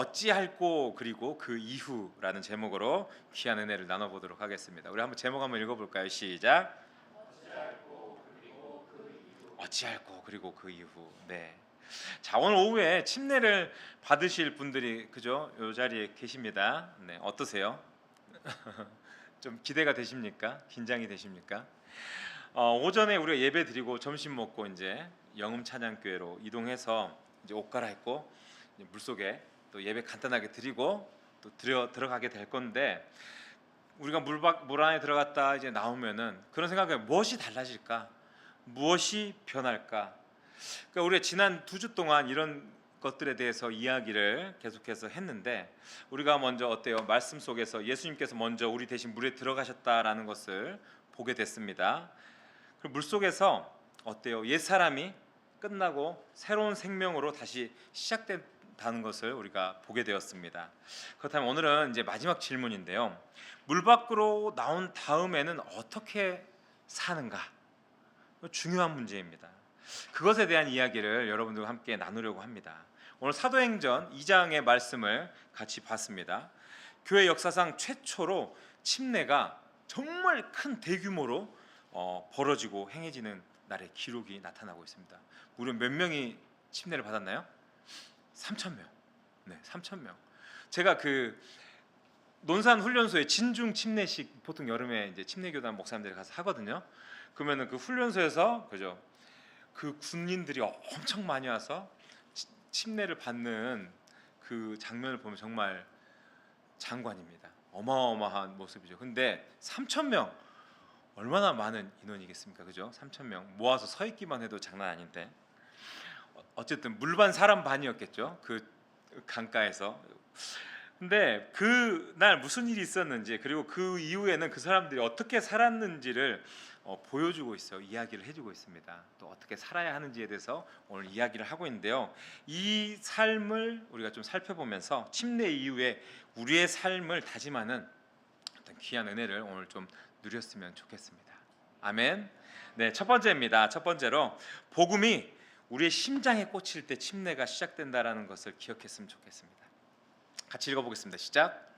어찌할꼬 그리고 그 이후라는 제목으로 귀한 은혜를 나눠보도록 하겠습니다. 우리 한번 제목 한번 읽어볼까요? 시작. 어찌할꼬 그리고 그 이후. 네. 자, 오늘 오후에 침례를 받으실 분들이 그죠? 이 자리에 계십니다. 네, 어떠세요? 좀 기대가 되십니까? 긴장이 되십니까? 오전에 우리가 예배 드리고 점심 먹고 이제 영음 찬양교회로 이동해서 이제 옷 갈아입고 이제 물속에 또 예배 간단하게 드리고 또 들어가게 될 건데, 우리가 물 안에 들어갔다 이제 나오면은 그런 생각에 무엇이 달라질까? 무엇이 변할까? 그러니까 우리가 지난 2주 동안 이런 것들에 대해서 이야기를 계속해서 했는데, 우리가 먼저 어때요? 말씀 속에서 예수님께서 먼저 우리 대신 물에 들어가셨다라는 것을 보게 됐습니다. 그리고 물 속에서 어때요? 옛 사람이 끝나고 새로운 생명으로 다시 시작된다는 것을 우리가 보게 되었습니다. 그렇다면 오늘은 이제 마지막 질문인데요. 물 밖으로 나온 다음에는 어떻게 사는가? 중요한 문제입니다. 그것에 대한 이야기를 여러분들과 함께 나누려고 합니다. 오늘 사도행전 2장의 말씀을 같이 봤습니다. 교회 역사상 최초로 침례가 정말 큰 대규모로 벌어지고 행해지는 날의 기록이 나타나고 있습니다. 무려 몇 명이 침례를 받았나요? 3,000명. 네, 3,000명. 제가 그 논산 훈련소에 진중 침례식 보통 여름에 이제 침례교단 목사님들이 가서 하거든요. 그러면은 그 훈련소에서 그죠? 그 군인들이 엄청 많이 와서 침례를 받는 그 장면을 보면 정말 장관입니다. 어마어마한 모습이죠. 근데 3,000명, 얼마나 많은 인원이겠습니까? 그죠? 3,000명 모아서 서 있기만 해도 장난 아닌데, 어쨌든 물반 사람 반이었겠죠. 그 강가에서. 근데 그 날 무슨 일이 있었는지, 그리고 그 이후에는 그 사람들이 어떻게 살았는지를 보여주고 있어요. 이야기를 해주고 있습니다. 또 어떻게 살아야 하는지에 대해서 오늘 이야기를 하고 있는데요. 이 삶을 우리가 좀 살펴보면서 침례 이후에 우리의 삶을 다짐하는 어떤 귀한 은혜를 오늘 좀 누렸으면 좋겠습니다. 아멘. 네, 첫 번째입니다. 첫 번째로 복음이 우리의 심장에 꽂힐 때 침례가 시작된다라는 것을 기억했으면 좋겠습니다. 같이 읽어보겠습니다. 시작.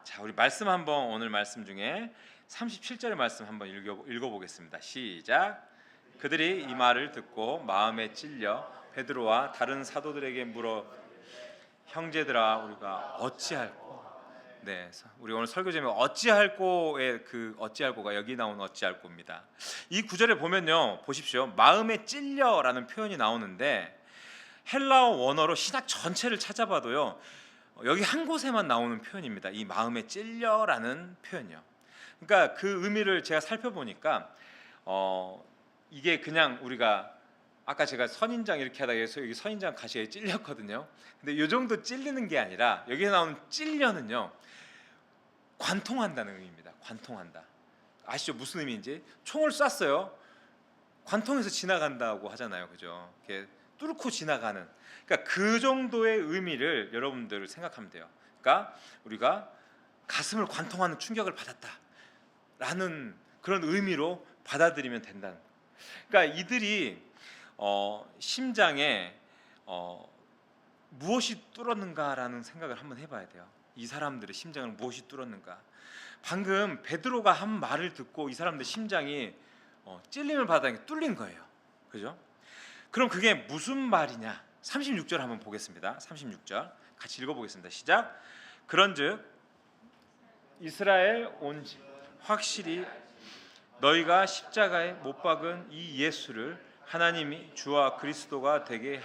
자, 우리 말씀 한번, 오늘 말씀 중에 37절의 말씀 한번 읽어보겠습니다. 시작. 그들이 이 말을 듣고 마음에 찔려 베드로와 다른 사도들에게 물어, 형제들아 우리가 어찌할꼬. 네, 우리 오늘 설교 제목 어찌할꼬의 그 어찌할꼬가 여기 나온 어찌할꼬입니다. 이 구절에 보면요, 보십시오. 마음에 찔려라는 표현이 나오는데, 헬라어 원어로 신약 전체를 찾아봐도요, 여기 한 곳에만 나오는 표현입니다. 이 마음에 찔려라는 표현이요. 그러니까 그 의미를 제가 살펴보니까 이게 그냥 우리가 아까 제가 선인장 이렇게 하다가 여기 선인장 가시에 찔렸거든요. 근데 이 정도 찔리는 게 아니라 여기에 나오는 찔려는요, 관통한다는 의미입니다. 관통한다. 아시죠? 무슨 의미인지? 총을 쐈어요. 관통해서 지나간다고 하잖아요. 그죠? 이렇게 뚫고 지나가는. 그러니까 그 정도의 의미를 여러분들 생각하면 돼요. 그러니까 우리가 가슴을 관통하는 충격을 받았다라는 그런 의미로 받아들이면 된다는. 그러니까 이들이 심장에 무엇이 뚫었는가라는 생각을 한번 해봐야 돼요. 이 사람들의 심장을 무엇이 뚫었는가. 방금 베드로가 한 말을 듣고 이 사람들 심장이 찔림을 받아 뚫린 거예요. 그죠? 그럼 그게 무슨 말이냐? 36절 한번 보겠습니다. 36절 같이 읽어보겠습니다. 시작. 그런즉 이스라엘 온 집 확실히 너희가 십자가에 못 박은 이 예수를 하나님이 주와 그리스도가 되게.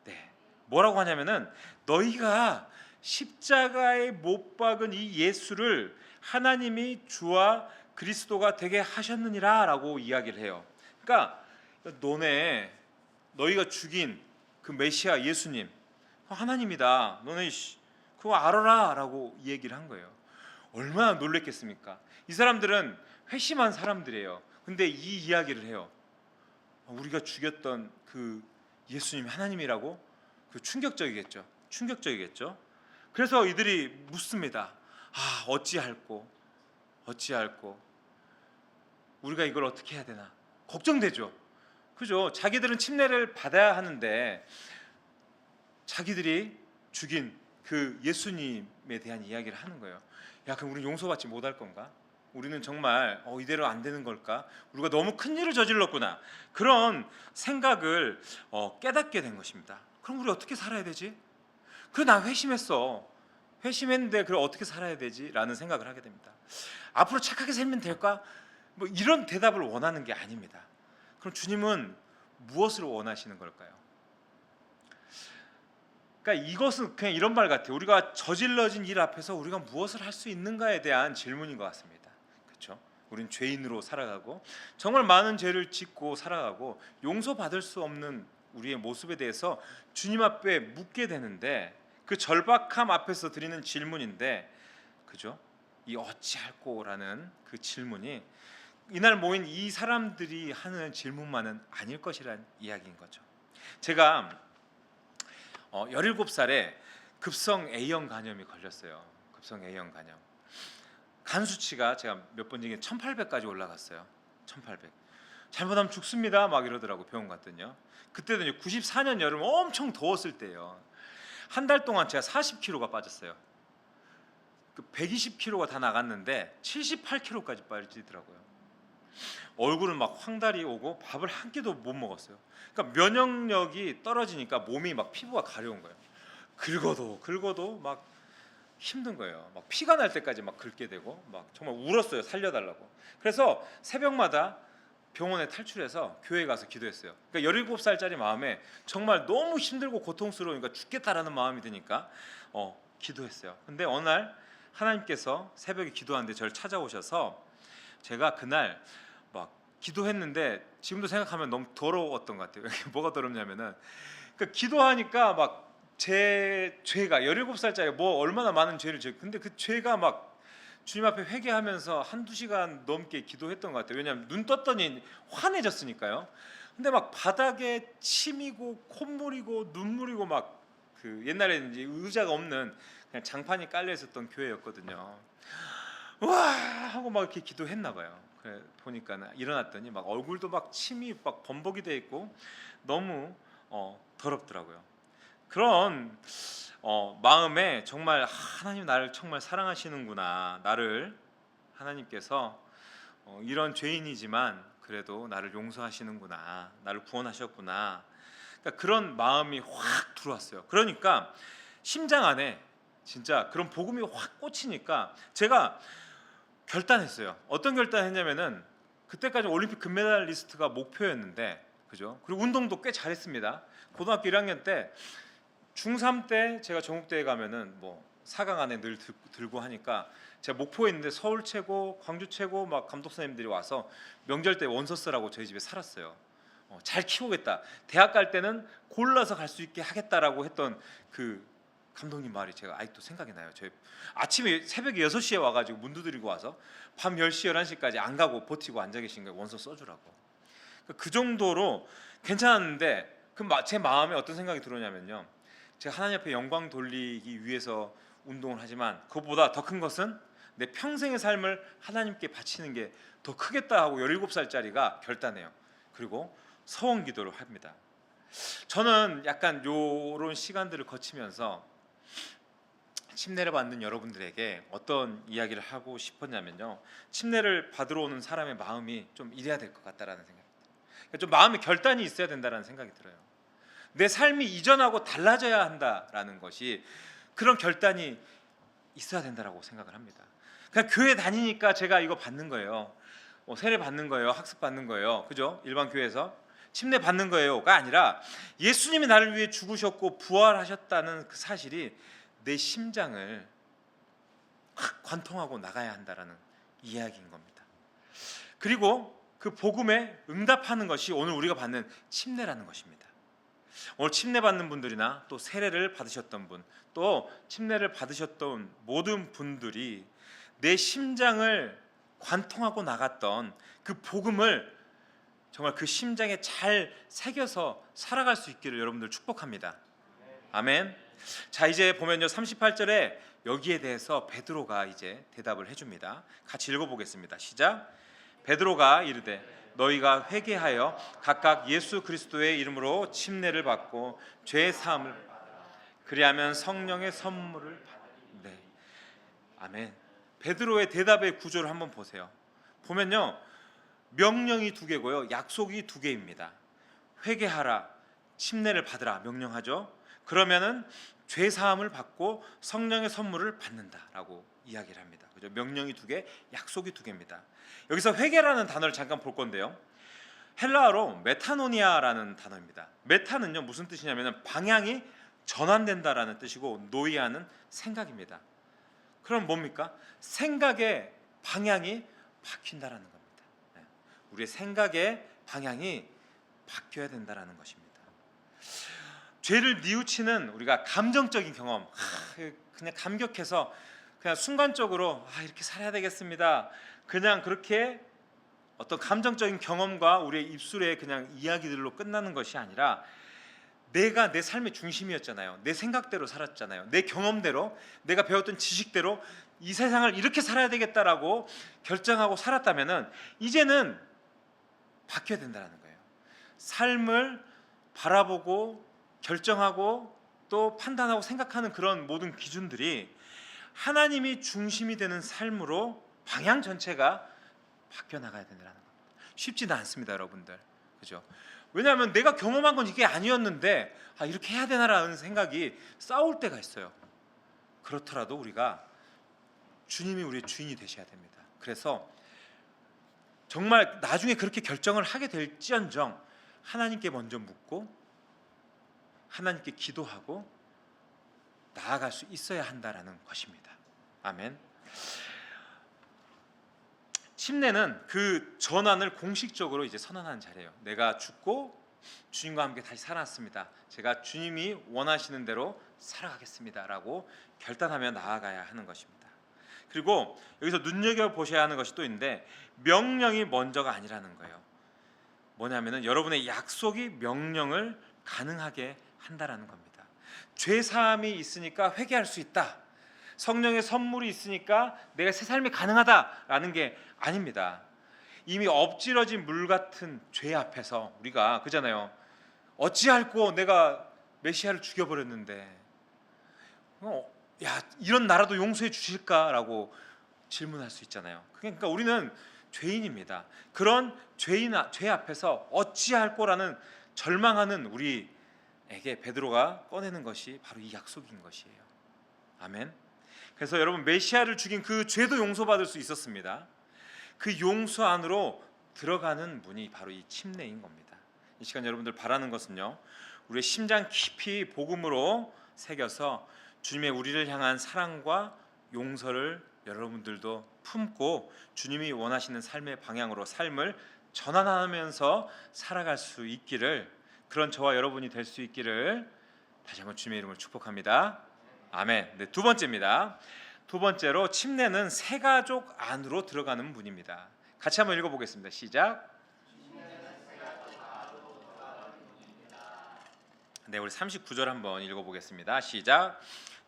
네, 뭐라고 하냐면은 너희가 십자가에 못 박은 이 예수를 하나님이 주와 그리스도가 되게 하셨느니라라고 이야기를 해요. 그러니까 너희가 죽인 그 메시아 예수님 하나님이다. 너네 그거 알아라라고 얘기를 한 거예요. 얼마나 놀랬겠습니까? 이 사람들은 회심한 사람들이에요. 근데 이 이야기를 해요. 우리가 죽였던 그 예수님 하나님이라고? 그 충격적이겠죠. 그래서 이들이 묻습니다. 어찌할꼬 우리가 이걸 어떻게 해야 되나 걱정되죠. 그죠? 자기들은 침례를 받아야 하는데 자기들이 죽인 그 예수님에 대한 이야기를 하는 거예요. 야, 그럼 우리 용서받지 못할 건가? 우리는 정말 이대로 안 되는 걸까? 우리가 너무 큰 일을 저질렀구나. 그런 생각을 깨닫게 된 것입니다. 그럼 우리 어떻게 살아야 되지? 그래, 나 회심했어. 회심했는데 그럼 어떻게 살아야 되지? 라는 생각을 하게 됩니다. 앞으로 착하게 살면 될까? 뭐 이런 대답을 원하는 게 아닙니다. 그럼 주님은 무엇을 원하시는 걸까요? 그러니까 이것은 그냥 이런 말 같아요. 우리가 저질러진 일 앞에서 우리가 무엇을 할 수 있는가에 대한 질문인 것 같습니다. 그렇죠? 우린 죄인으로 살아가고 정말 많은 죄를 짓고 살아가고 용서받을 수 없는 우리의 모습에 대해서 주님 앞에 묻게 되는데, 그 절박함 앞에서 드리는 질문인데, 그죠? 이 어찌할꼬라는 그 질문이 이날 모인 이 사람들이 하는 질문만은 아닐 것이란 이야기인 거죠. 제가 17살에 급성 A형 간염이 걸렸어요. 급성 A형 간염. 간 수치가 제가 몇 번 중에 1800까지 올라갔어요. 1800. 잘못하면 죽습니다. 막 이러더라고, 병원 갔더니요. 그때도 94년 여름 엄청 더웠을 때예요. 한 달 동안 제가 40kg가 빠졌어요. 그 120kg가 다 나갔는데 78kg까지 빠지더라고요. 얼굴은 막 황달이 오고 밥을 한 끼도 못 먹었어요. 그러니까 면역력이 떨어지니까 몸이 막 피부가 가려운 거예요. 긁어도 막 힘든 거예요. 막 피가 날 때까지 막 긁게 되고 막 정말 울었어요. 살려달라고. 그래서 새벽마다 병원에 탈출해서 교회에 가서 기도했어요. 그러니까 17살짜리 마음에 정말 너무 힘들고 고통스러우니까 죽겠다라는 마음이 드니까 기도했어요. 근데 어느 날 하나님께서 새벽에 기도하는데 저를 찾아오셔서, 제가 그날 막 기도했는데 지금도 생각하면 너무 더러웠던 것 같아요. 뭐가 더럽냐면은 그러니까 기도하니까 막 제 죄가 17살짜리 뭐 얼마나 많은 죄를 근데 그 죄가 막 주님 앞에 회개하면서 한두 시간 넘게 기도했던 것 같아요. 왜냐하면 눈 떴더니 환해졌으니까요. 근데 막 바닥에 침이고 콧물이고 눈물이고 막 그 옛날에는 이제 의자가 없는 그냥 장판이 깔려 있었던 교회였거든요. 와 하고 막 이렇게 기도했나 봐요. 그래 보니까 일어났더니 막 얼굴도 막 침이 막 범벅이 돼 있고 너무 더럽더라고요. 그런 마음에 정말 하나님 나를 정말 사랑하시는구나, 나를 하나님께서 이런 죄인이지만 그래도 나를 용서하시는구나, 나를 구원하셨구나, 그러니까 그런 마음이 확 들어왔어요. 그러니까 심장 안에 진짜 그런 복음이 확 꽂히니까 제가 결단했어요. 어떤 결단했냐면은 그때까지 올림픽 금메달리스트가 목표였는데, 그죠? 그리고 운동도 꽤 잘했습니다. 고등학교 1학년 때, 중3 때 제가 전국대회 가면은 뭐 4강 안에 늘 들고 하니까 제가 목포에 있는데 서울 최고, 광주 최고 막 감독 선생님들이 와서 명절 때 원서 쓰라고 저희 집에 살았어요. 잘 키우겠다. 대학 갈 때는 골라서 갈 수 있게 하겠다라고 했던 그 감독님 말이 제가 아직도 생각이 나요. 저희 아침에 새벽에 6시에 와가지고 문 두드리고 와서 밤 10시, 11시까지 안 가고 버티고 앉아 계신 거예요. 원서 써주라고. 그 정도로 괜찮았는데 제 마음에 어떤 생각이 들었냐면요, 제가 하나님 앞에 영광 돌리기 위해서 운동을 하지만 그것보다 더 큰 것은 내 평생의 삶을 하나님께 바치는 게 더 크겠다 하고 17살짜리가 결단해요. 그리고 서원 기도를 합니다. 저는 약간 요런 시간들을 거치면서 침례를 받는 여러분들에게 어떤 이야기를 하고 싶었냐면요, 침례를 받으러 오는 사람의 마음이 좀 이래야 될 것 같다라는 생각이 들어요. 그러니까 좀 마음의 결단이 있어야 된다라는 생각이 들어요. 내 삶이 이전하고 달라져야 한다라는 것이, 그런 결단이 있어야 된다라고 생각을 합니다. 그냥 교회 다니니까 제가 이거 받는 거예요. 세례 받는 거예요. 학습 받는 거예요. 그죠? 일반 교회에서 침례 받는 거예요가 아니라 예수님이 나를 위해 죽으셨고 부활하셨다는 그 사실이 내 심장을 확 관통하고 나가야 한다라는 이야기인 겁니다. 그리고 그 복음에 응답하는 것이 오늘 우리가 받는 침례라는 것입니다. 오늘 침례 받는 분들이나 또 세례를 받으셨던 분, 또 침례를 받으셨던 모든 분들이 내 심장을 관통하고 나갔던 그 복음을 정말 그 심장에 잘 새겨서 살아갈 수 있기를 여러분들 축복합니다. 아멘. 자, 이제 보면요, 38절에 여기에 대해서 베드로가 이제 대답을 해줍니다. 같이 읽어보겠습니다. 시작. 베드로가 이르되 너희가 회개하여 각각 예수 그리스도의 이름으로 침례를 받고 죄 사함을 그리하면 성령의 선물을 네. 아멘. 베드로의 대답의 구조를 한번 보세요. 보면요, 명령이 두 개고요, 약속이 두 개입니다. 회개하라, 침례를 받으라 명령하죠. 그러면은 죄 사함을 받고 성령의 선물을 받는다라고 이야기를 합니다. 그죠? 명령이 두 개, 약속이 두 개입니다. 여기서 회개라는 단어를 잠깐 볼 건데요. 헬라어로 메타노니아라는 단어입니다. 메타는요 무슨 뜻이냐면 방향이 전환된다라는 뜻이고 노이아는 생각입니다. 그럼 뭡니까? 생각의 방향이 바뀐다라는 겁니다. 우리의 생각의 방향이 바뀌어야 된다라는 것입니다. 죄를 뉘우치는 우리가 감정적인 경험, 그냥 감격해서 그냥 순간적으로 이렇게 살아야 되겠습니다. 그냥 그렇게 어떤 감정적인 경험과 우리의 입술에 그냥 이야기들로 끝나는 것이 아니라 내가 내 삶의 중심이었잖아요. 내 생각대로 살았잖아요. 내 경험대로, 내가 배웠던 지식대로 이 세상을 이렇게 살아야 되겠다라고 결정하고 살았다면은 이제는 바뀌어야 된다는 거예요. 삶을 바라보고 결정하고 또 판단하고 생각하는 그런 모든 기준들이 하나님이 중심이 되는 삶으로 방향 전체가 바뀌어 나가야 된다는 겁니다. 쉽지는 않습니다, 여러분들. 그죠? 왜냐하면 내가 경험한 건 이게 아니었는데 이렇게 해야 되나라는 생각이 싸울 때가 있어요. 그렇더라도 우리가 주님이 우리의 주인이 되셔야 됩니다. 그래서 정말 나중에 그렇게 결정을 하게 될지언정 하나님께 먼저 묻고 하나님께 기도하고 나아갈 수 있어야 한다라는 것입니다. 아멘. 침례는 그 전환을 공식적으로 이제 선언하는 자리예요. 내가 죽고 주님과 함께 다시 살아났습니다. 제가 주님이 원하시는 대로 살아가겠습니다라고 결단하며 나아가야 하는 것입니다. 그리고 여기서 눈여겨보셔야 하는 것이 또 있는데 명령이 먼저가 아니라는 거예요. 뭐냐면은 여러분의 약속이 명령을 가능하게 한다라는 겁니다. 죄 사함이 있으니까 회개할 수 있다. 성령의 선물이 있으니까 내가 새 삶이 가능하다라는 게 아닙니다. 이미 엎질러진 물 같은 죄 앞에서 우리가 그잖아요. 어찌할꼬 내가 메시아를 죽여버렸는데 야 이런 나라도 용서해 주실까라고 질문할 수 있잖아요. 그러니까 우리는 죄인입니다. 그런 죄 앞에서 어찌할꼬라는 절망하는 우리에게 베드로가 꺼내는 것이 바로 이 약속인 것이에요. 아멘. 그래서 여러분 메시아를 죽인 그 죄도 용서받을 수 있었습니다. 그 용서 안으로 들어가는 문이 바로 이 침례인 겁니다. 이 시간 여러분들 바라는 것은요, 우리의 심장 깊이 복음으로 새겨서 주님의 우리를 향한 사랑과 용서를 여러분들도 품고 주님이 원하시는 삶의 방향으로 삶을 전환하면서 살아갈 수 있기를, 그런 저와 여러분이 될 수 있기를 다시 한번 주님의 이름으로 축복합니다. 아멘. 네, 두 번째입니다. 두 번째로 침례는 새 가족 안으로 들어가는 문입니다. 같이 한번 읽어보겠습니다. 시작. 네, 우리 39절 한번 읽어보겠습니다. 시작.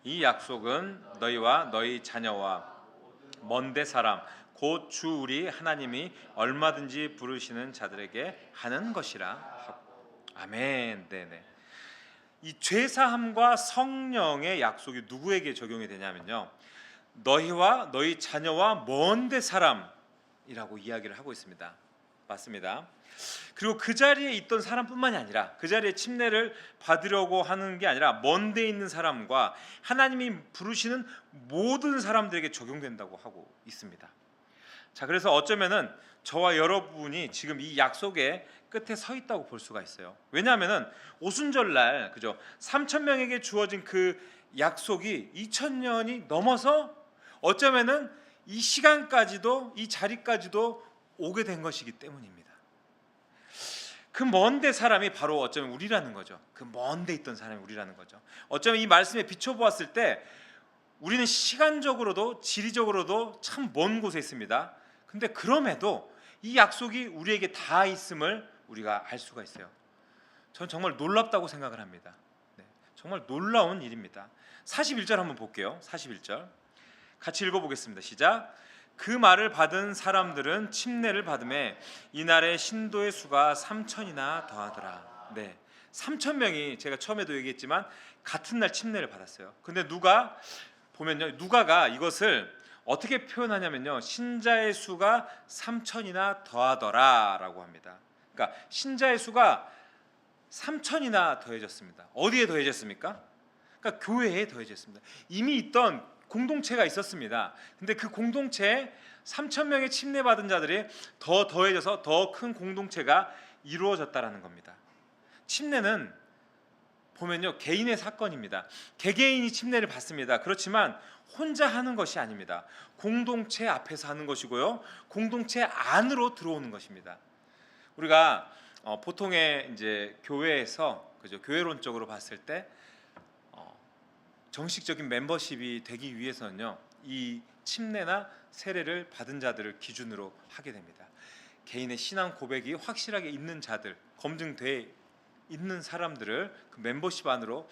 이 약속은 너희와 너희 자녀와 먼데 사람 곧 주 우리 하나님이 얼마든지 부르시는 자들에게 하는 것이라 하고. 아멘. 네네. 이 죄사함과 성령의 약속이 누구에게 적용이 되냐면요, 너희와 너희 자녀와 먼데 사람이라고 이야기를 하고 있습니다. 맞습니다. 그리고 그 자리에 있던 사람뿐만이 아니라 그 자리에 침례를 받으려고 하는 게 아니라 먼데 있는 사람과 하나님이 부르시는 모든 사람들에게 적용된다고 하고 있습니다. 자, 그래서 어쩌면은 저와 여러분이 지금 이 약속의 끝에 서 있다고 볼 수가 있어요. 왜냐하면은 오순절날 그죠, 3,000명에게 주어진 그 약속이 2,000년이 넘어서 어쩌면은 이 시간까지도 이 자리까지도 오게 된 것이기 때문입니다. 그 먼데 사람이 바로 어쩌면 우리라는 거죠. 그 먼데 있던 사람이 우리라는 거죠. 어쩌면 이 말씀에 비춰보았을 때 우리는 시간적으로도 지리적으로도 참 먼 곳에 있습니다. 근데 그럼에도 이 약속이 우리에게 다 있음을 우리가 알 수가 있어요. 전 정말 놀랍다고 생각을 합니다. 네, 정말 놀라운 일입니다. 41절 한번 볼게요. 41절 같이 읽어보겠습니다. 시작. 그 말을 받은 사람들은 침례를 받음에 이날의 신도의 수가 3천이나 더하더라. 네, 3천 명이 제가 처음에도 얘기했지만 같은 날 침례를 받았어요. 근데 누가 보면요, 누가가 이것을 어떻게 표현하냐면요, 신자의 수가 3천이나 더하더라라고 합니다. 그러니까 신자의 수가 3천이나 더해졌습니다. 어디에 더해졌습니까? 그러니까 교회에 더해졌습니다. 이미 있던 공동체가 있었습니다. 근데 그 공동체에 3천 명의 침례받은 자들이 더 더해져서 더 큰 공동체가 이루어졌다라는 겁니다. 침례는 보면요, 개인의 사건입니다. 개개인이 침례를 받습니다. 그렇지만 혼자 하는 것이 아닙니다. 공동체 앞에서 하는 것이고요, 공동체 안으로 들어오는 것입니다. 우리가 보통의 이제 교회에서, 그죠, 교회론적으로 봤을 때 정식적인 멤버십이 되기 위해서는요, 이 침례나 세례를 받은 자들을 기준으로 하게 됩니다. 개인의 신앙 고백이 확실하게 있는 자들, 검증돼 있는 사람들을 그 멤버십 안으로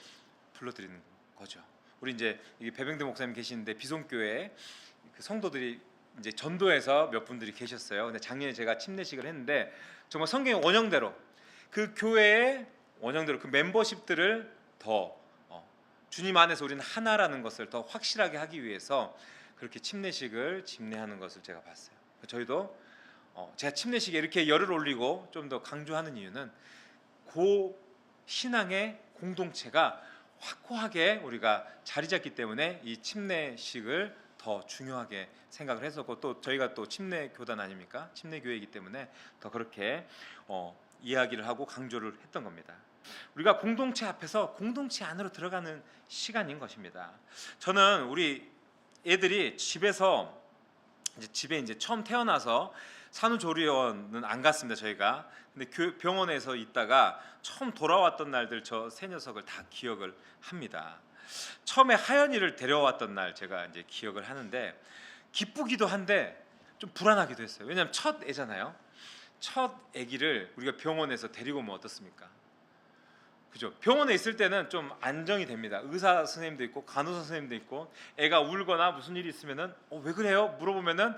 불러들이는 거죠. 우리 이제 여기 배병대 목사님 계시는데 비송교회 그 성도들이 이제 전도해서 몇 분들이 계셨어요. 근데 작년에 제가 침례식을 했는데 정말 성경의 원형대로 그 교회의 원형대로 그 멤버십들을 더 주님 안에서 우리는 하나라는 것을 더 확실하게 하기 위해서 그렇게 침례식을 집례하는 것을 제가 봤어요. 저희도 제가 침례식에 이렇게 열을 올리고 좀 더 강조하는 이유는 고 신앙의 공동체가 확고하게 우리가 자리 잡기 때문에 이 침례식을 더 중요하게 생각을 했었고, 또 저희가 또 침례 교단 아닙니까? 침례 교회이기 때문에 더 그렇게 이야기를 하고 강조를 했던 겁니다. 우리가 공동체 앞에서 공동체 안으로 들어가는 시간인 것입니다. 저는 우리 애들이 집에 이제 처음 태어나서 산후조리원은 안 갔습니다, 저희가. 근데 병원에서 있다가 처음 돌아왔던 날들 저 세 녀석을 다 기억을 합니다. 처음에 하연이를 데려왔던 날 제가 이제 기억을 하는데 기쁘기도 한데 좀 불안하기도 했어요. 왜냐하면 첫 애잖아요. 첫 아기를 우리가 병원에서 데리고 오면 어떻습니까? 그죠? 병원에 있을 때는 좀 안정이 됩니다. 의사 선생님도 있고 간호사 선생님도 있고, 애가 울거나 무슨 일이 있으면은 왜 그래요? 물어보면은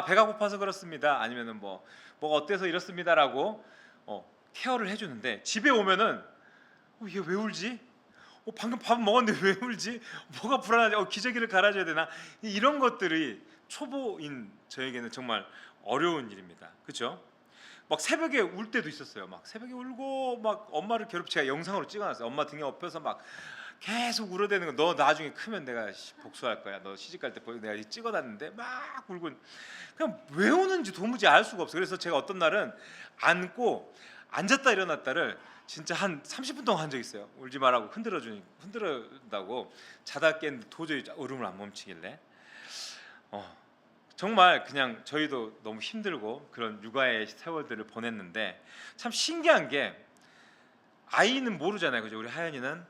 배가 고파서 그렇습니다. 아니면은 뭐가 어때서 이렇습니다라고 케어를 해주는데, 집에 오면은 얘 왜 울지? 방금 밥 먹었는데 왜 울지? 뭐가 불안하지? 기저귀를 갈아줘야 되나? 이런 것들이 초보인 저에게는 정말 어려운 일입니다. 그렇죠? 막 새벽에 울 때도 있었어요. 막 새벽에 울고 막 엄마를 제가 영상으로 찍어놨어요. 엄마 등에 엎여서 막 계속 울어대는 거. 너 나중에 크면 내가 복수할 거야. 너 시집 갈 때 내가 찍어놨는데 막 울고, 그냥 왜 우는지 도무지 알 수가 없어요. 그래서 제가 어떤 날은 안고 앉았다 일어났다를 진짜 한 30분 동안 한 적 있어요. 울지 말라고 흔들어다고 자다 깼는데 도저히 울음을 안 멈추길래 정말 그냥 저희도 너무 힘들고 그런 육아의 세월들을 보냈는데, 참 신기한 게 아이는 모르잖아요, 그죠? 우리 하연이는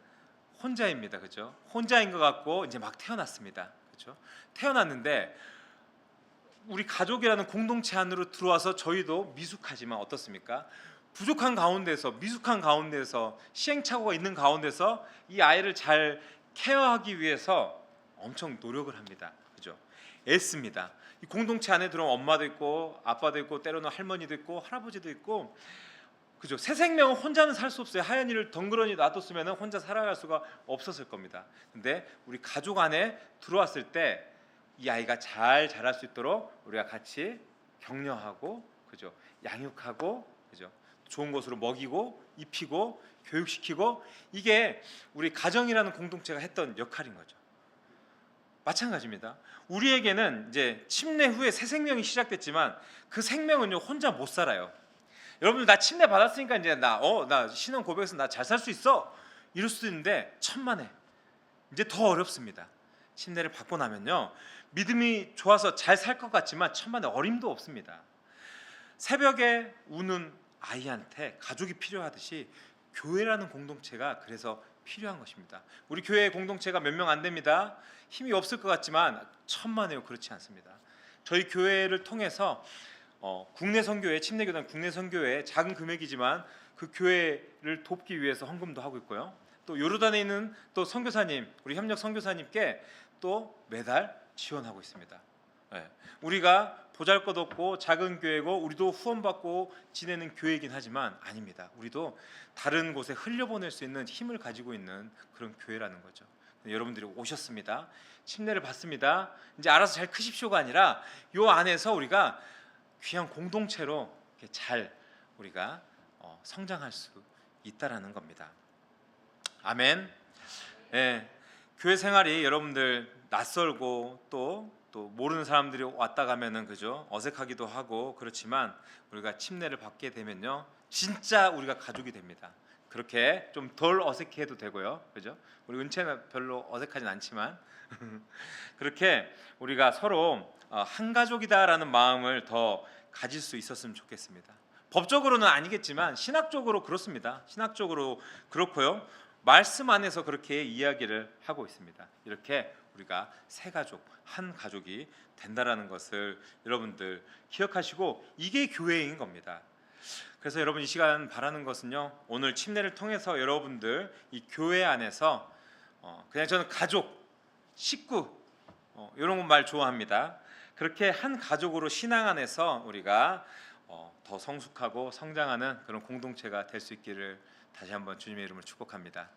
혼자입니다, 그죠? 혼자인 것 같고 이제 막 태어났습니다, 그죠? 태어났는데 우리 가족이라는 공동체 안으로 들어와서 저희도 미숙하지만 어떻습니까? 부족한 가운데서, 미숙한 가운데서, 시행착오가 있는 가운데서 이 아이를 잘 케어하기 위해서 엄청 노력을 합니다, 그죠? 애씁니다. 이 공동체 안에 들어오면 엄마도 있고 아빠도 있고 때로는 할머니도 있고 할아버지도 있고, 그죠? 새 생명은 혼자는 살 수 없어요. 하연이를 덩그러니 놔뒀으면 혼자 살아갈 수가 없었을 겁니다. 근데 우리 가족 안에 들어왔을 때 이 아이가 잘 자랄 수 있도록 우리가 같이 격려하고, 그죠? 양육하고, 그죠? 좋은 것으로 먹이고 입히고 교육시키고, 이게 우리 가정이라는 공동체가 했던 역할인 거죠. 마찬가지입니다. 우리에게는 이제 침례 후에 새 생명이 시작됐지만 그 생명은요, 혼자 못 살아요. 여러분들 나 침례 받았으니까 이제 나 신앙 고백에서 나 잘 살 수 있어 이럴 수도 있는데, 천만에 이제 더 어렵습니다. 침례를 받고 나면요, 믿음이 좋아서 잘 살 것 같지만 천만에 어림도 없습니다. 새벽에 우는 아이한테 가족이 필요하듯이 교회라는 공동체가 그래서 필요한 것입니다. 우리 교회 공동체가 몇 명 안 됩니다. 힘이 없을 것 같지만 천만에요, 그렇지 않습니다. 저희 교회를 통해서 국내 선교회, 침례교단 국내 선교회 작은 금액이지만 그 교회를 돕기 위해서 헌금도 하고 있고요. 또 요르단에 있는 또 선교사님, 우리 협력 선교사님께 또 매달 지원하고 있습니다. 예. 우리가 보잘것없고 작은 교회고 우리도 후원받고 지내는 교회이긴 하지만 아닙니다. 우리도 다른 곳에 흘려보낼 수 있는 힘을 가지고 있는 그런 교회라는 거죠. 여러분들이 오셨습니다. 침례를 받습니다. 이제 알아서 잘 크십시오가 아니라 요 안에서 우리가 귀한 공동체로 이렇게 잘 우리가 성장할 수 있다라는 겁니다. 아멘. 예, 교회 생활이 여러분들 낯설고 또 모르는 사람들이 왔다 가면은 그죠, 어색하기도 하고 그렇지만 우리가 침례를 받게 되면요 진짜 우리가 가족이 됩니다. 그렇게 좀 덜 어색해도 되고요, 그죠? 우리 은채는 별로 어색하진 않지만 그렇게 우리가 서로 한 가족이다라는 마음을 더 가질 수 있었으면 좋겠습니다. 법적으로는 아니겠지만 신학적으로 그렇습니다. 신학적으로 그렇고요. 말씀 안에서 그렇게 이야기를 하고 있습니다. 이렇게 우리가 세 가족, 한 가족이 된다라는 것을 여러분들 기억하시고 이게 교회인 겁니다. 그래서 여러분 이 시간 바라는 것은요, 오늘 침례를 통해서 여러분들 이 교회 안에서 그냥 저는 가족, 식구 이런 말 좋아합니다. 그렇게 한 가족으로 신앙 안에서 우리가 더 성숙하고 성장하는 그런 공동체가 될 수 있기를 다시 한번 주님의 이름으로 축복합니다.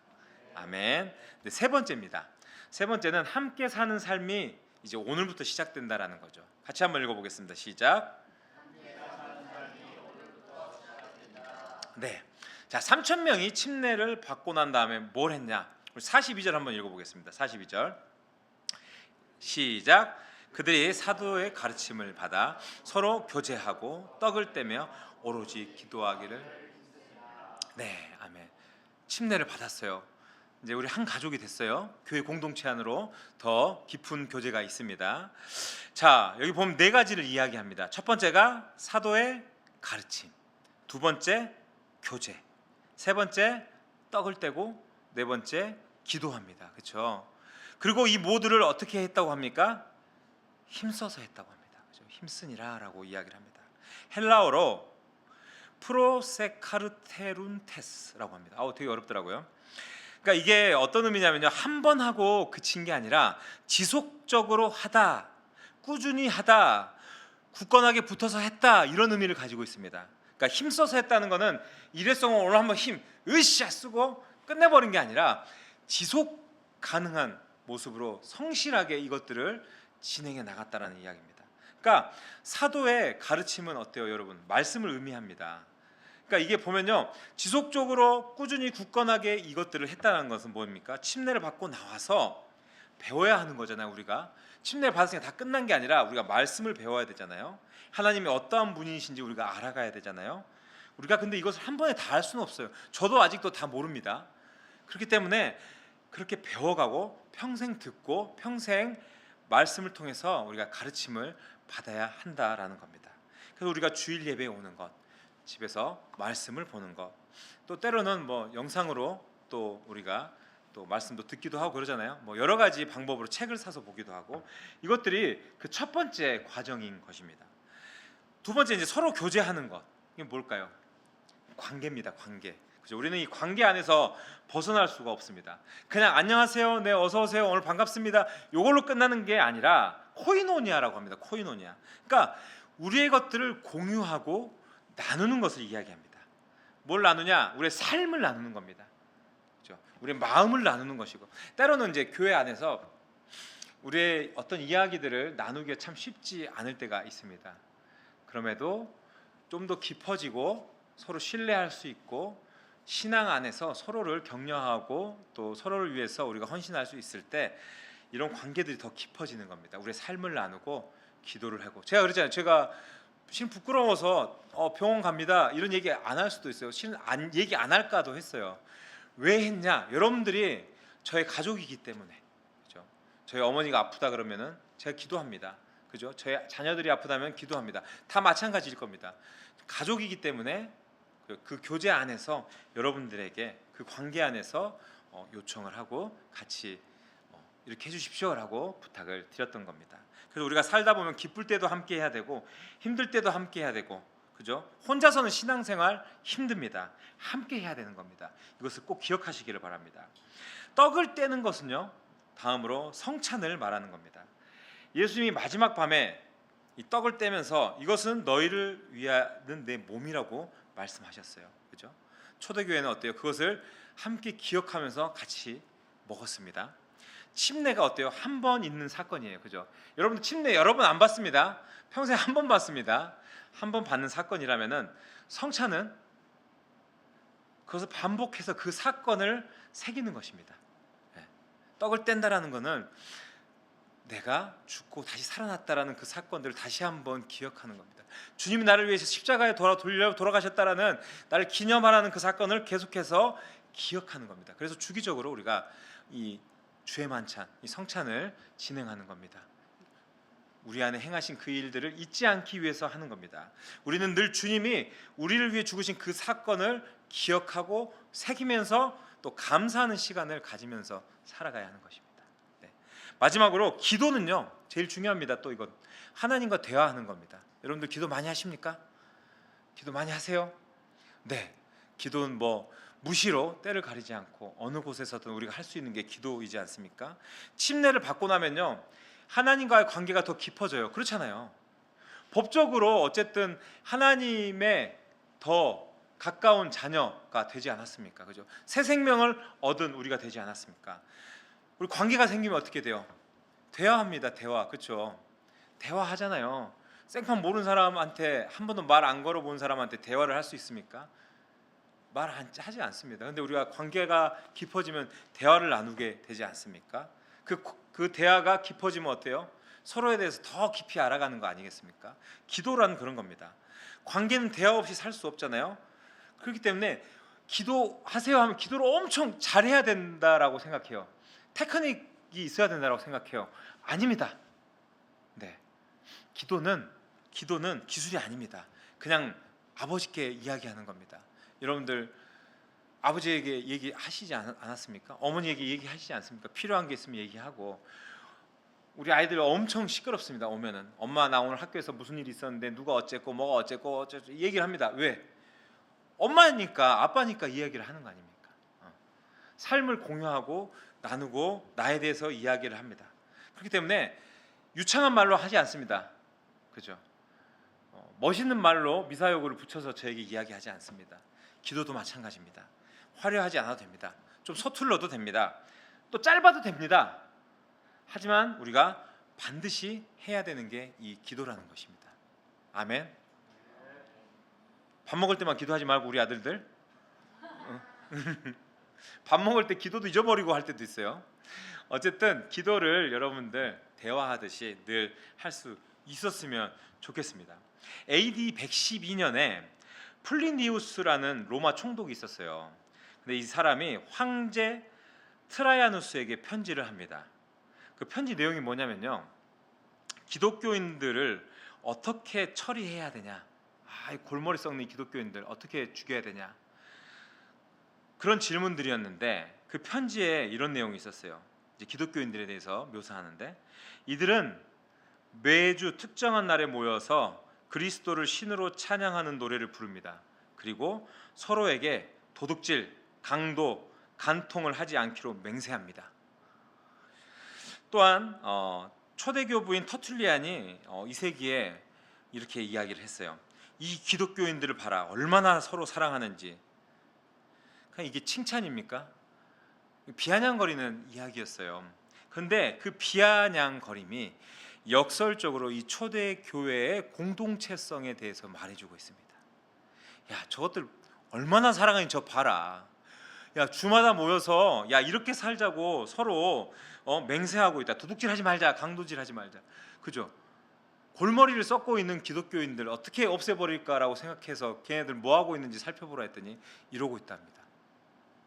아멘. 네, 세 번째입니다. 세 번째는 함께 사는 삶이 이제 오늘부터 시작된다라는 거죠. 같이 한번 읽어보겠습니다. 시작. 네. 자, 3,000명이 침례를 받고 난 다음에 뭘 했냐? 우리 42절 한번 읽어보겠습니다. 42절. 시작. 그들이 사도의 가르침을 받아 서로 교제하고 떡을 떼며 오로지 기도하기를. 네, 아멘. 침례를 받았어요. 이제 우리 한 가족이 됐어요. 교회 공동체 안으로 더 깊은 교제가 있습니다. 자, 여기 보면 네 가지를 이야기합니다. 첫 번째가 사도의 가르침, 두 번째 교제, 세 번째 떡을 떼고, 네 번째 기도합니다. 그렇죠? 그리고 이 모두를 어떻게 했다고 합니까? 힘써서 했다고 합니다. 그렇죠? 힘쓰니라라고 이야기를 합니다. 헬라어로 프로세카르테룬테스라고 합니다. 되게 어렵더라고요. 그러니까 이게 어떤 의미냐면요, 한 번 하고 그친 게 아니라 지속적으로 하다, 꾸준히 하다, 굳건하게 붙어서 했다, 이런 의미를 가지고 있습니다. 그러니까 힘써서 했다는 거는 일회성으로 오늘 한번 힘 으쌰 쓰고 끝내버린 게 아니라 지속 가능한 모습으로 성실하게 이것들을 진행해 나갔다라는 이야기입니다. 그러니까 사도의 가르침은 어때요, 여러분? 말씀을 의미합니다. 그러니까 이게 보면요, 지속적으로 꾸준히 굳건하게 이것들을 했다는 것은 뭡니까? 침례를 받고 나와서 배워야 하는 거잖아요. 우리가 침례를 받았으니까 다 끝난 게 아니라 우리가 말씀을 배워야 되잖아요. 하나님이 어떠한 분이신지 우리가 알아가야 되잖아요. 우리가 근데 이것을 한 번에 다 할 수는 없어요. 저도 아직도 다 모릅니다. 그렇기 때문에 그렇게 배워가고 평생 듣고 평생 말씀을 통해서 우리가 가르침을 받아야 한다라는 겁니다. 그래서 우리가 주일 예배에 오는 것, 집에서 말씀을 보는 것, 또 때로는 뭐 영상으로 또 우리가 또 말씀도 듣기도 하고 그러잖아요. 뭐 여러 가지 방법으로 책을 사서 보기도 하고, 이것들이 그 첫 번째 과정인 것입니다. 두 번째, 이제 서로 교제하는 것. 이게 뭘까요? 관계입니다. 관계. 그죠? 우리는 이 관계 안에서 벗어날 수가 없습니다. 그냥 안녕하세요, 네 어서 오세요, 오늘 반갑습니다, 이걸로 끝나는 게 아니라 코이노니아라고 합니다. 코이노니아. 그러니까 우리의 것들을 공유하고 나누는 것을 이야기합니다. 뭘 나누냐? 우리의 삶을 나누는 겁니다. 그렇죠? 우리의 마음을 나누는 것이고, 때로는 이제 교회 안에서 우리의 어떤 이야기들을 나누기가 참 쉽지 않을 때가 있습니다. 그럼에도 좀 더 깊어지고 서로 신뢰할 수 있고 신앙 안에서 서로를 격려하고 또 서로를 위해서 우리가 헌신할 수 있을 때 이런 관계들이 더 깊어지는 겁니다. 우리의 삶을 나누고 기도를 하고. 제가 그랬잖아요. 제가 실 부끄러워서 병원 갑니다 이런 얘기 안 할 수도 있어요. 실 얘기 안 할까도 했어요. 왜 했냐? 여러분들이 저의 가족이기 때문에. 그죠? 저희 어머니가 아프다 그러면은 제가 기도합니다. 그죠? 저희 자녀들이 아프다면 기도합니다. 다 마찬가지일 겁니다. 가족이기 때문에 그 교제 안에서 여러분들에게 그 관계 안에서 요청을 하고 같이 이렇게 해주십시오라고 부탁을 드렸던 겁니다. 그래서 우리가 살다 보면 기쁠 때도 함께 해야 되고 힘들 때도 함께 해야 되고, 그죠? 혼자서는 신앙생활 힘듭니다. 함께 해야 되는 겁니다. 이것을 꼭 기억하시기를 바랍니다. 떡을 떼는 것은요, 다음으로 성찬을 말하는 겁니다. 예수님이 마지막 밤에 이 떡을 떼면서 이것은 너희를 위하는 내 몸이라고 말씀하셨어요. 그죠? 초대교회는 어때요? 그것을 함께 기억하면서 같이 먹었습니다. 침례가 어때요? 한 번 있는 사건이에요. 그죠? 여러분들 침례 여러 번 안 받습니다. 평생 한 번 받습니다. 한 번 받는 사건이라면은 성찬은 그것을 반복해서 그 사건을 새기는 것입니다. 떡을 뗀다라는 것은 내가 죽고 다시 살아났다라는 그 사건들을 다시 한번 기억하는 겁니다. 주님이 나를 위해서 십자가에 돌아가셨다라는 나를 기념하라는 그 사건을 계속해서 기억하는 겁니다. 그래서 주기적으로 우리가 이 주의 만찬, 이 성찬을 진행하는 겁니다. 우리 안에 행하신 그 일들을 잊지 않기 위해서 하는 겁니다. 우리는 늘 주님이 우리를 위해 죽으신 그 사건을 기억하고 새기면서 또 감사하는 시간을 가지면서 살아가야 하는 것입니다. 마지막으로 기도는요, 제일 중요합니다. 또 이건 하나님과 대화하는 겁니다. 여러분들 기도 많이 하십니까? 기도 많이 하세요? 네, 기도는 무시로 때를 가리지 않고 어느 곳에서든 우리가 할 수 있는 게 기도이지 않습니까? 침례를 받고 나면요, 하나님과의 관계가 더 깊어져요. 그렇잖아요. 법적으로 어쨌든 하나님의 더 가까운 자녀가 되지 않았습니까? 그죠? 새 생명을 얻은 우리가 되지 않았습니까? 우리 관계가 생기면 어떻게 돼요? 대화합니다. 대화. 그렇죠? 대화하잖아요. 생판 모르는 사람한테 한 번도 말 안 걸어본 사람한테 대화를 할 수 있습니까? 하지 않습니다. 근데 우리가 관계가 깊어지면 대화를 나누게 되지 않습니까? 그 대화가 깊어지면 어때요? 서로에 대해서 더 깊이 알아가는 거 아니겠습니까? 기도라는 그런 겁니다. 관계는 대화 없이 살 수 없잖아요. 그렇기 때문에 기도하세요 하면 기도를 엄청 잘해야 된다라고 생각해요. 테크닉이 있어야 된다고 생각해요. 아닙니다. 네, 기도는 기술이 아닙니다. 그냥 아버지께 이야기하는 겁니다. 여러분들 아버지에게 얘기하시지 않았습니까? 어머니에게 얘기하시지 않습니까? 필요한 게 있으면 얘기하고. 우리 아이들 엄청 시끄럽습니다. 오면은 엄마 나 오늘 학교에서 무슨 일이 있었는데 누가 어쨌고 뭐가 어쨌고 얘기를 합니다. 왜? 엄마니까 아빠니까 이야기를 하는 거 아닙니까? 삶을 공유하고 나누고 나에 대해서 이야기를 합니다. 그렇기 때문에 유창한 말로 하지 않습니다. 그죠? 멋있는 말로 미사여구를 붙여서 저에게 이야기하지 않습니다. 기도도 마찬가지입니다. 화려하지 않아도 됩니다. 좀 서툴러도 됩니다. 또 짧아도 됩니다. 하지만 우리가 반드시 해야 되는 게 이 기도라는 것입니다. 아멘. 밥 먹을 때만 기도하지 말고 우리 아들들 밥 먹을 때 기도도 잊어버리고 할 때도 있어요. 어쨌든 기도를 여러분들 대화하듯이 늘 할 수 있었으면 좋겠습니다. AD 112년에 플리니우스라는 로마 총독이 있었어요. 근데 이 사람이 황제 트라이아누스에게 편지를 합니다. 그 편지 내용이 뭐냐면요, 기독교인들을 어떻게 처리해야 되냐, 골머리 썩는 기독교인들 어떻게 죽여야 되냐, 그런 질문들이었는데 그 편지에 이런 내용이 있었어요. 이제 기독교인들에 대해서 묘사하는데, 이들은 매주 특정한 날에 모여서 그리스도를 신으로 찬양하는 노래를 부릅니다. 그리고 서로에게 도둑질, 강도, 간통을 하지 않기로 맹세합니다. 또한 초대교부인 터툴리안이 이 세기에 이렇게 이야기를 했어요. 이 기독교인들을 봐라, 얼마나 서로 사랑하는지. 그냥 이게 칭찬입니까? 비아냥거리는 이야기였어요. 그런데 그 비아냥거림이 역설적으로 이 초대교회의 공동체성에 대해서 말해주고 있습니다. 야, 저것들 얼마나 사랑하니 저 봐라. 야, 주마다 모여서 야 이렇게 살자고 서로 맹세하고 있다. 도둑질하지 말자, 강도질하지 말자. 그죠? 골머리를 썩고 있는 기독교인들 어떻게 없애버릴까라고 생각해서 걔네들 뭐 하고 있는지 살펴보라 했더니 이러고 있답니다.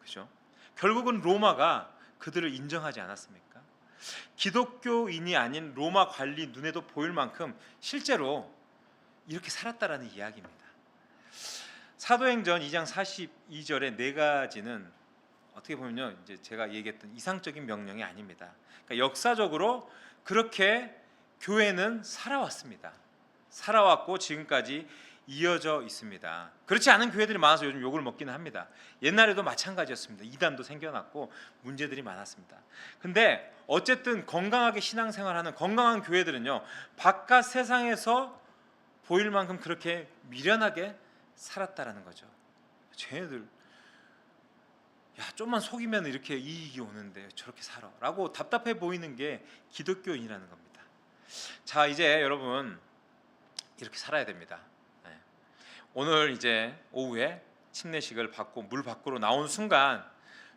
그죠? 결국은 로마가 그들을 인정하지 않았습니까? 기독교인이 아닌 로마 관리 눈에도 보일 만큼 실제로 이렇게 살았다라는 이야기입니다. 사도행전 2장 42절의 네 가지는 어떻게 보면요, 이제 제가 얘기했던 이상적인 명령이 아닙니다. 그러니까 역사적으로 그렇게 교회는 살아왔습니다. 살아왔고 지금까지 이어져 있습니다. 그렇지 않은 교회들이 많아서 요즘 욕을 먹기는 합니다. 옛날에도 마찬가지였습니다. 이단도 생겨났고 문제들이 많았습니다. 근데 어쨌든 건강하게 신앙생활하는 건강한 교회들은요, 바깥 세상에서 보일 만큼 그렇게 미련하게 살았다라는 거죠. 쟤네들 야 좀만 속이면 이렇게 이익이 오는데 저렇게 살아 라고 답답해 보이는 게 기독교인이라는 겁니다. 자, 이제 여러분 이렇게 살아야 됩니다. 네. 오늘 이제 오후에 침례식을 받고 물 밖으로 나온 순간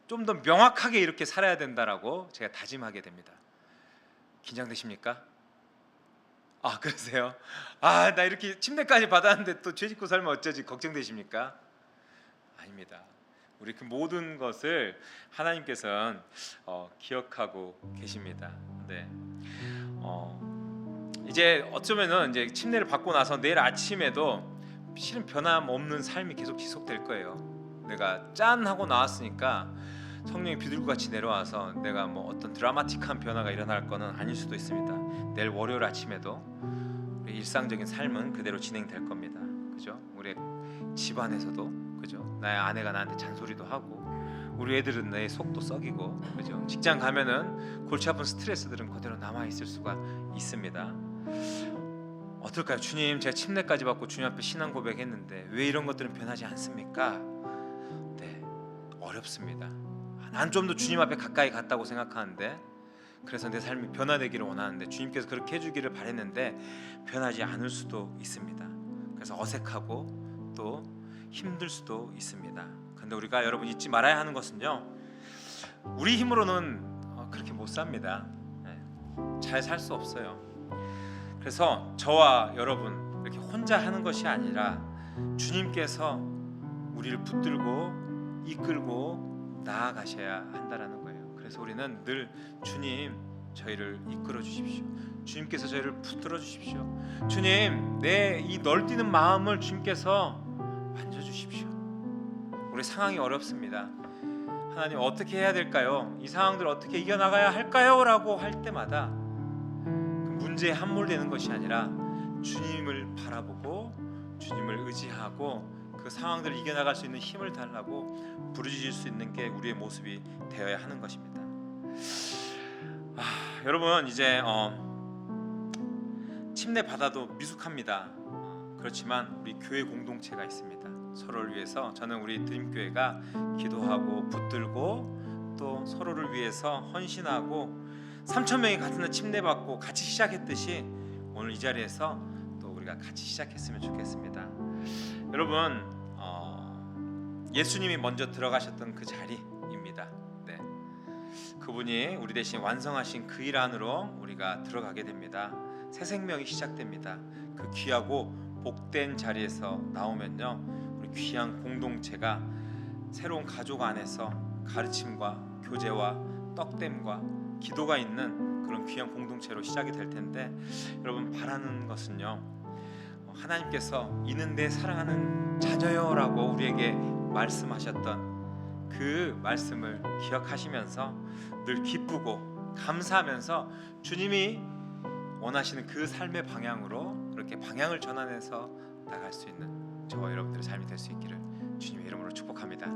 좀 더 명확하게 이렇게 살아야 된다라고 제가 다짐하게 됩니다. 긴장되십니까? 아, 그러세요? 아, 나 이렇게 침례까지 받았는데 또 죄 짓고 살면 어쩌지 걱정되십니까? 아닙니다. 우리 그 모든 것을 하나님께서는 기억하고 계십니다. 네. 이제 어쩌면은 이제 침례를 받고 나서 내일 아침에도 실은 변함없는 삶이 계속 지속될 거예요. 내가 짠 하고 나왔으니까 성령이 비둘기같이 내려와서 내가 뭐 어떤 드라마틱한 변화가 일어날 거는 아닐 수도 있습니다. 내일 월요일 아침에도 우리 일상적인 삶은 그대로 진행될 겁니다. 그죠? 우리 집안에서도 그죠? 나의 아내가 나한테 잔소리도 하고 우리 애들은 내 속도 썩이고 그죠? 직장 가면은 골치 아픈 스트레스들은 그대로 남아 있을 수가 있습니다. 어떨까요? 주님, 제가 침례까지 받고 주님 앞에 신앙 고백했는데 왜 이런 것들은 변하지 않습니까? 네, 어렵습니다. 난 좀 더 주님 앞에 가까이 갔다고 생각하는데, 그래서 내 삶이 변화되기를 원하는데 주님께서 그렇게 해주기를 바랬는데 변하지 않을 수도 있습니다. 그래서 어색하고 또 힘들 수도 있습니다. 근데 우리가 여러분 잊지 말아야 하는 것은요, 우리 힘으로는 그렇게 못 삽니다. 잘 살 수 없어요. 그래서 저와 여러분 이렇게 혼자 하는 것이 아니라 주님께서 우리를 붙들고 이끌고 나아가셔야 한다라는 거예요. 그래서 우리는 늘 주님, 저희를 이끌어 주십시오. 주님께서 저희를 붙들어 주십시오. 주님, 내 이 널뛰는 마음을 주님께서 만져주십시오. 우리 상황이 어렵습니다. 하나님 어떻게 해야 될까요? 이 상황들 어떻게 이겨나가야 할까요? 라고 할 때마다 그 문제에 함몰되는 것이 아니라 주님을 바라보고 주님을 의지하고 그 상황들을 이겨나갈 수 있는 힘을 달라고 부르짖을 수 있는 게 우리의 모습이 되어야 하는 것입니다. 여러분 이제 침례 받아도 미숙합니다. 그렇지만 우리 교회 공동체가 있습니다. 서로를 위해서 저는 우리 드림교회가 기도하고 붙들고 또 서로를 위해서 헌신하고 3,000명이 같은 날 침례 받고 같이 시작했듯이 오늘 이 자리에서 또 우리가 같이 시작했으면 좋겠습니다. 여러분 예수님이 먼저 들어가셨던 그 자리입니다. 네. 그분이 우리 대신 완성하신 그 일 안으로 우리가 들어가게 됩니다. 새 생명이 시작됩니다. 그 귀하고 복된 자리에서 나오면요, 우리 귀한 공동체가 새로운 가족 안에서 가르침과 교제와 떡됨과 기도가 있는 그런 귀한 공동체로 시작이 될 텐데, 여러분 바라는 것은요, 하나님께서 이는 내 사랑하는 자녀요라고 우리에게 말씀하셨던 그 말씀을 기억하시면서 늘 기쁘고 감사하면서 주님이 원하시는 그 삶의 방향으로 그렇게 방향을 전환해서 나갈 수 있는 저와 여러분들의 삶이 될 수 있기를 주님의 이름으로 축복합니다.